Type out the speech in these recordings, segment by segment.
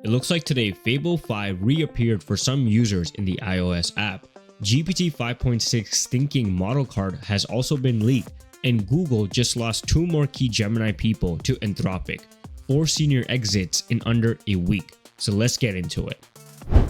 It looks like today Fable 5 reappeared for some users in the iOS app. GPT-5.6 Thinking model card has also been leaked, and Google just lost 2 more key Gemini people to Anthropic. 4 senior exits in under a week. So let's get into it.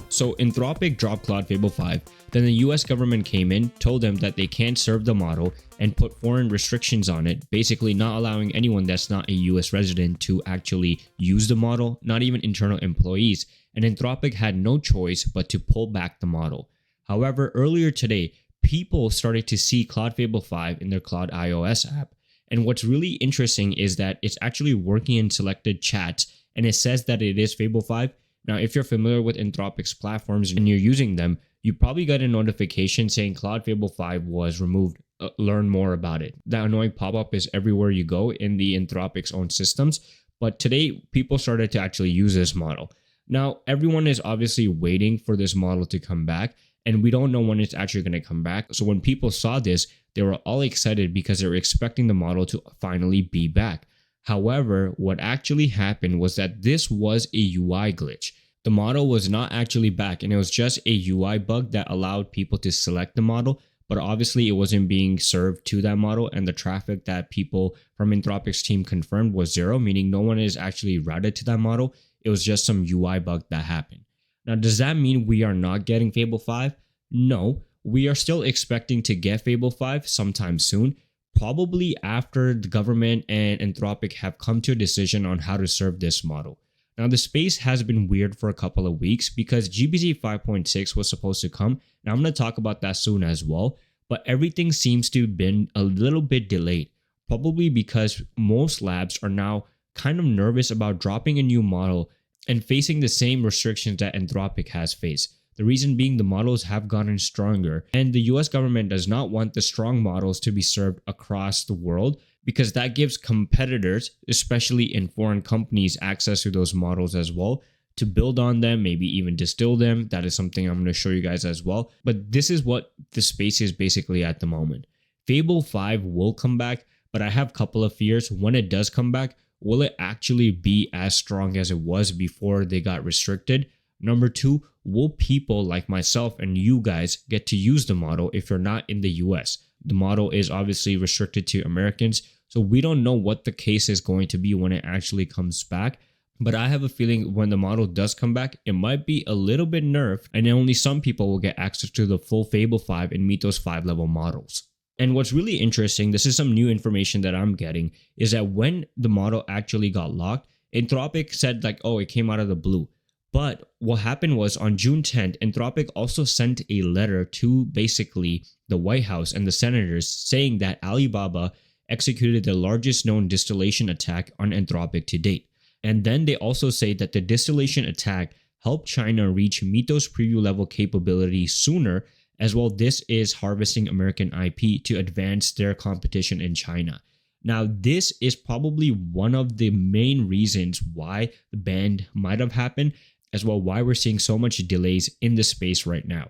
So Anthropic dropped Claude Fable 5, then the US government came in, told them that they can't serve the model, and put foreign restrictions on it, basically not allowing anyone that's not a US resident to actually use the model, not even internal employees, and Anthropic had no choice but to pull back the model. However, earlier today, people started to see Claude Fable 5 in their Claude iOS app, and what's really interesting is that it's actually working in selected chats, and it says that it is Fable 5. Now, if you're familiar with Anthropic's platforms and you're using them, you probably got a notification saying Claude Fable 5 was removed. Learn more about it. That annoying pop-up is everywhere you go in the Anthropic's own systems, but today people started to actually use this model. Now, everyone is obviously waiting for this model to come back, and we don't know when it's actually going to come back. So when people saw this, they were all excited because they were expecting the model to finally be back. However, what actually happened was that this was a UI glitch. The model was not actually back, and it was just a UI bug that allowed people to select the model, but obviously it wasn't being served to that model, and the traffic that people from Anthropic's team confirmed was 0, meaning no one is actually routed to that model. It was just some UI bug that happened. Now, does that mean we are not getting Fable 5? No, we are still expecting to get Fable 5 sometime soon, probably after the government and Anthropic have come to a decision on how to serve this model. Now, the space has been weird for a couple of weeks because GPT 5.6 was supposed to come, and I'm going to talk about that soon as well, but everything seems to have been a little bit delayed, probably because most labs are now kind of nervous about dropping a new model and facing the same restrictions that Anthropic has faced. The reason being the models have gotten stronger, and the US government does not want the strong models to be served across the world because that gives competitors, especially in foreign companies, access to those models as well to build on them, maybe even distill them. That is something I'm going to show you guys as well. But this is what the space is basically at the moment. Fable 5 will come back, but I have a couple of fears. When it does come back, will it actually be as strong as it was before they got restricted? Number 2, will people like myself and you guys get to use the model if you're not in the US? The model is obviously restricted to Americans, so we don't know what the case is going to be when it actually comes back. But I have a feeling when the model does come back, it might be a little bit nerfed, and only some people will get access to the full Fable 5 and Mythos 5 level models. And what's really interesting, this is some new information that I'm getting, is that when the model actually got locked, Anthropic said like, oh, it came out of the blue. But what happened was on June 10th, Anthropic also sent a letter to basically the White House and the senators saying that Alibaba executed the largest known distillation attack on Anthropic to date. And then they also say that the distillation attack helped China reach Mythos preview level capability sooner, as well this is harvesting American IP to advance their competition in China. Now, this is probably one of the main reasons why the ban might have happened, as well why we're seeing so much delays in the space right now.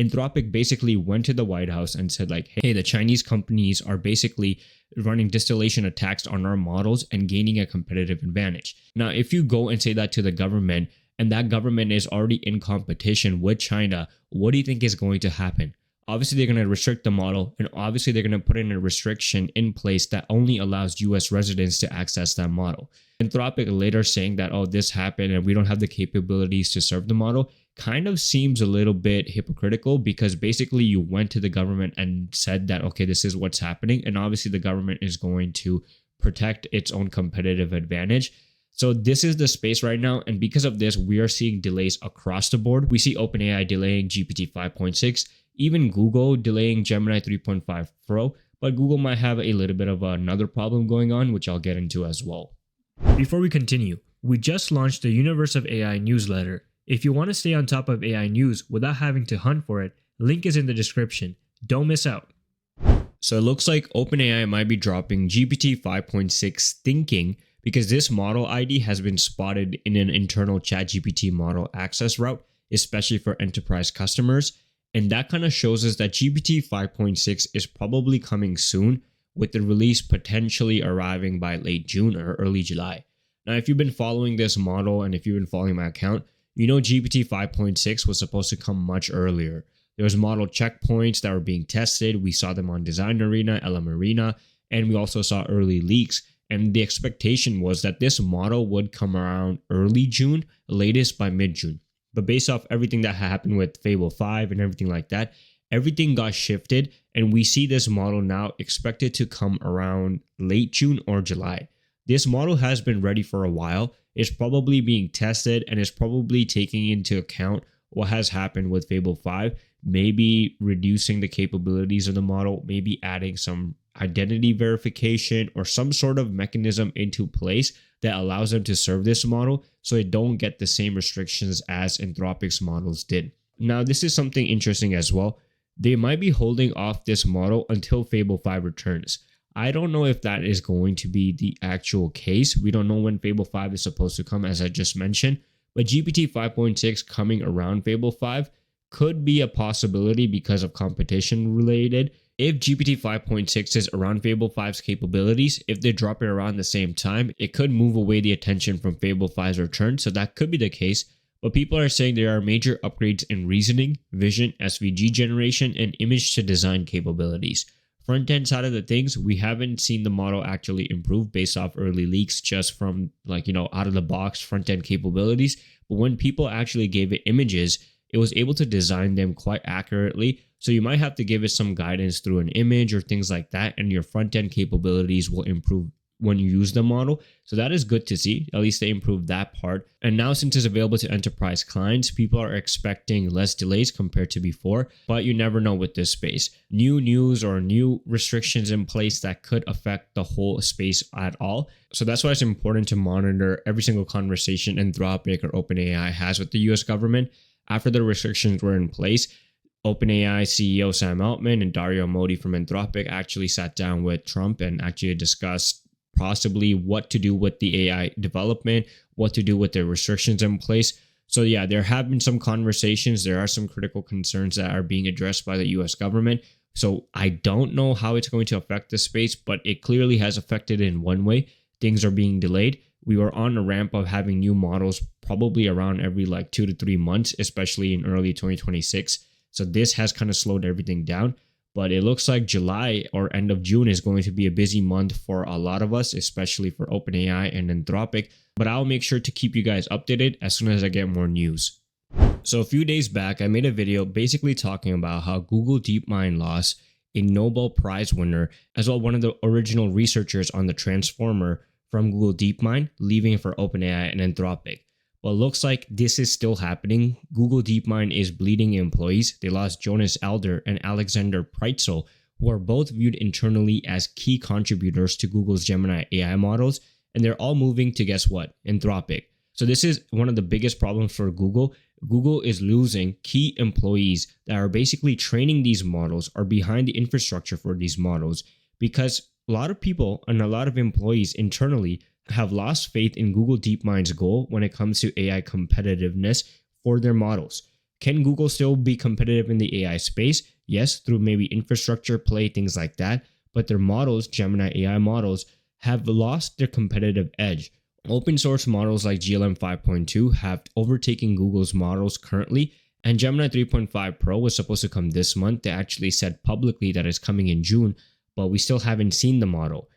Anthropic basically went to the White House and said like, hey, the Chinese companies are basically running distillation attacks on our models and gaining a competitive advantage. Now, if you go and say that to the government, and that government is already in competition with China, what do you think is going to happen? Obviously, they're going to restrict the model, and obviously they're going to put in a restriction in place that only allows US residents to access that model. Anthropic later saying that, oh, this happened and we don't have the capabilities to serve the model kind of seems a little bit hypocritical because basically you went to the government and said that, okay, this is what's happening. And obviously the government is going to protect its own competitive advantage. So this is the space right now. And because of this, we are seeing delays across the board. We see OpenAI delaying GPT 5.6, even Google delaying Gemini 3.5 Pro, but Google might have a little bit of another problem going on, which I'll get into as well. Before we continue, we just launched the Universe of AI newsletter. If you want to stay on top of AI news without having to hunt for it, link is in the description. Don't miss out. So it looks like OpenAI might be dropping GPT 5.6 Thinking because this model ID has been spotted in an internal ChatGPT model access route, especially for enterprise customers. And that kind of shows us that GPT 5.6 is probably coming soon, with the release potentially arriving by late June or early July. Now, if you've been following this model and if you've been following my account, you know GPT 5.6 was supposed to come much earlier. There was model checkpoints that were being tested. We saw them on Design Arena, LM Arena, and we also saw early leaks. And the expectation was that this model would come around early June, latest by mid-June. But based off everything that happened with Fable 5 and everything like that, everything got shifted, and we see this model now expected to come around late June or July. This model has been ready for a while. It's probably being tested and is probably taking into account what has happened with Fable 5, maybe reducing the capabilities of the model, maybe adding some identity verification or some sort of mechanism into place that allows them to serve this model so they don't get the same restrictions as Anthropic's models did. Now, this is something interesting as well. They might be holding off this model until Fable 5 returns. I don't know if that is going to be the actual case. We don't know when Fable 5 is supposed to come, as I just mentioned, but GPT 5.6 coming around Fable 5 could be a possibility because of competition related. If GPT 5.6 is around Fable 5's capabilities, if they drop it around the same time, it could move away the attention from Fable 5's return, so that could be the case. But people are saying there are major upgrades in reasoning, vision, SVG generation, and image to design capabilities. Front-end side of the things, we haven't seen the model actually improve based off early leaks just from out of the box front-end capabilities. But when people actually gave it images, it was able to design them quite accurately. So you might have to give it some guidance through an image or things like that, and your front-end capabilities will improve when you use the model. So that is good to see. At least they improved that part. And now, since it's available to enterprise clients, people are expecting less delays compared to before, but you never know with this space. New news or new restrictions in place that could affect the whole space at all. So that's why it's important to monitor every single conversation Anthropic or OpenAI has with the US government. After the restrictions were in place, OpenAI CEO Sam Altman and Dario Amodei from Anthropic actually sat down with Trump and actually discussed possibly what to do with the AI development, what to do with the restrictions in place. So yeah, there have been some conversations. There are some critical concerns that are being addressed by the US government. So I don't know how it's going to affect the space, but it clearly has affected in one way. Things are being delayed. We were on a ramp of having new models probably around every 2 to 3 months, especially in early 2026. So this has kind of slowed everything down. But it looks like July or end of June is going to be a busy month for a lot of us, especially for OpenAI and Anthropic. But I'll make sure to keep you guys updated as soon as I get more news. So a few days back, I made a video basically talking about how Google DeepMind lost a Nobel Prize winner, as well one of the original researchers on the transformer from Google DeepMind, leaving for OpenAI and Anthropic. Well, looks like this is still happening. Google DeepMind is bleeding employees. They lost Jonas Elder and Alexander Preitzel, who are both viewed internally as key contributors to Google's Gemini AI models, and they're all moving to, guess what, Anthropic. So this is one of the biggest problems for Google. Google is losing key employees that are basically training these models or behind the infrastructure for these models, because a lot of people and a lot of employees internally have lost faith in Google DeepMind's goal when it comes to AI competitiveness for their models. Can Google still be competitive in the AI space? Yes, through maybe infrastructure play, things like that, but their models, Gemini AI models, have lost their competitive edge. Open source models like GLM 5.2 have overtaken Google's models currently, and Gemini 3.5 Pro was supposed to come this month. They actually said publicly that it's coming in June, but we still haven't seen the model.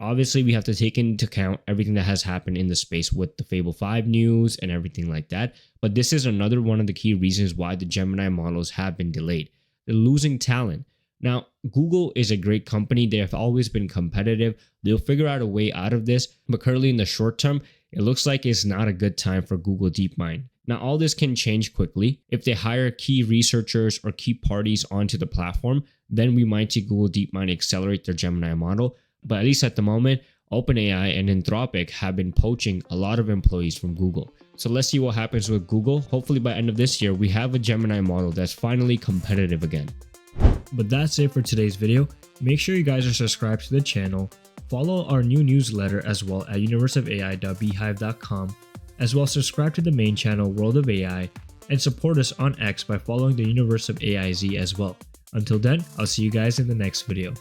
Obviously, we have to take into account everything that has happened in the space with the Fable 5 news and everything like that. But this is another one of the key reasons why the Gemini models have been delayed. They're losing talent. Now, Google is a great company. They have always been competitive. They'll figure out a way out of this. But currently in the short term, it looks like it's not a good time for Google DeepMind. Now, all this can change quickly. If they hire key researchers or key parties onto the platform, then we might see Google DeepMind accelerate their Gemini model. But at least at the moment, OpenAI and Anthropic have been poaching a lot of employees from Google. So let's see what happens with Google. Hopefully by end of this year, we have a Gemini model that's finally competitive again. But that's it for today's video. Make sure you guys are subscribed to the channel. Follow our new newsletter as well at universeofai.beehive.com. As well, subscribe to the main channel World of AI and support us on X by following the Universe of AIZ as well. Until then, I'll see you guys in the next video.